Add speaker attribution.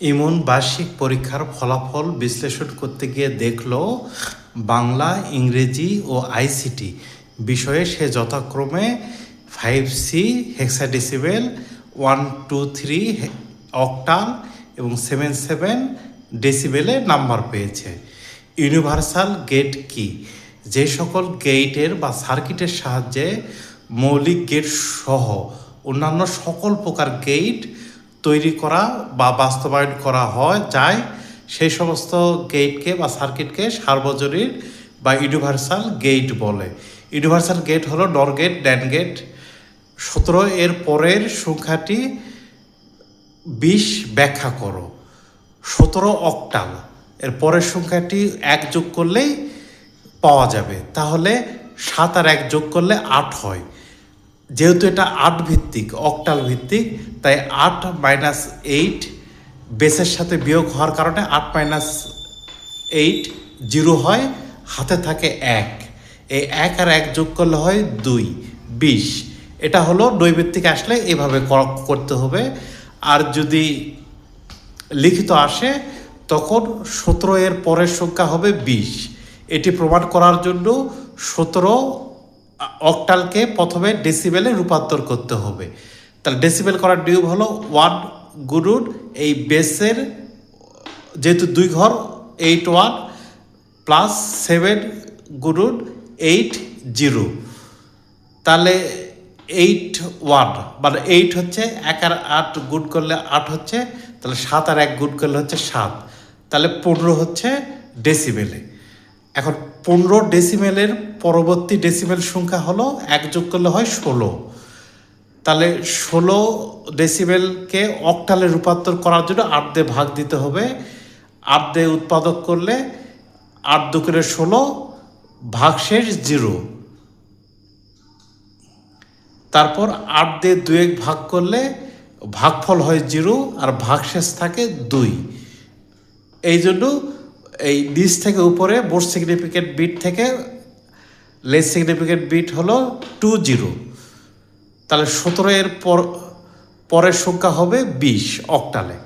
Speaker 1: ইমন বার্ষিক পরীক্ষার ফলাফল বিশ্লেষণ করতে গিয়ে দেখলো বাংলা, ইংরেজি ও আইসিটি বিষয়ে সে যথাক্রমে 5C হেক্সাডেসিবেল, 123 অক্টাল এবং 77 ডেসিবেলে নাম্বার পেয়েছে। ইউনিভার্সাল গেট কি? যে সকল গেটের বা সার্কিটের সাহায্যে মৌলিক গেট সহ অন্যান্য সকল প্রকার গেট তৈরি করা বা বাস্তবায়ন করা যায়, সেই সমস্ত গেটকে বা সার্কিটকে সার্বজনীন বা ইউনিভার্সাল গেট বলে। ইউনিভার্সাল গেট হলো নর গেট, ড্যান গেট। 17 এর পরের সংখ্যাটি 20 ব্যাখ্যা করো। 17 অক্টাল, এর পরের সংখ্যাটি 1 যোগ করলেই পাওয়া যাবে, তাহলে 7 আর 1 যোগ করলে 8 হয়। যেহেতু এটা 8 ভিত্তিক, অক্টাল ভিত্তিক, তাই 8 - 8 বেসের সাথে বিয়োগ হওয়ার কারণে 8 - 8 0 হয়, হাতে থাকে 1। এই 1 আর 1 যোগ করলে হয় 2, 20। এটা হলো নৈবেত্তিক আসলে এভাবে করতে হবে। আর যদি লিখিত আসে তখন 17 এর পরের সংখ্যা হবে 20। এটি প্রমাণ করার জন্য 17 অক্টালকে প্রথমে ডেসিবেলে রূপান্তর করতে হবে। তাহলে ডেসিবেল করার নিয়ম হলো 1 গুণুন এই বেসের, যেহেতু 2 ঘর, 81 প্লাস 7 গুণুন 80। তাহলে 81 মানে 8 হচ্ছে, 1 আর 8 গুণ করলে 8 হচ্ছে, তাহলে 7 আর 1 গুণ করলে হচ্ছে 7, তাহলে 15 হচ্ছে ডেসিবেলে। এখন 15 ডেসিমেলের পরবর্তী ডেসিমেল সংখ্যা হলো 1 যোগ করলে হয় 16। তাহলে 16 ডেসিবেলকে অক্টালে রূপান্তর করার জন্য 8 দিয়ে ভাগ দিতে হবে। 8 দিয়ে উৎপাদক করলে 8 দুগুণে 16, ভাগশেষ 0। তারপর 8 দিয়ে 2 ভাগ করলে ভাগফল হয় 0 আর ভাগশেষ থাকে 2। এই জন্য এই নিচ থেকে উপরে মোস্ট সিগনিফিকেন্ট বিট থেকে লেস সিগনিফিকেন্ট বিট হলো 20। তাহলে 17 এর পরের সংখ্যা হবে 20 অক্টালে।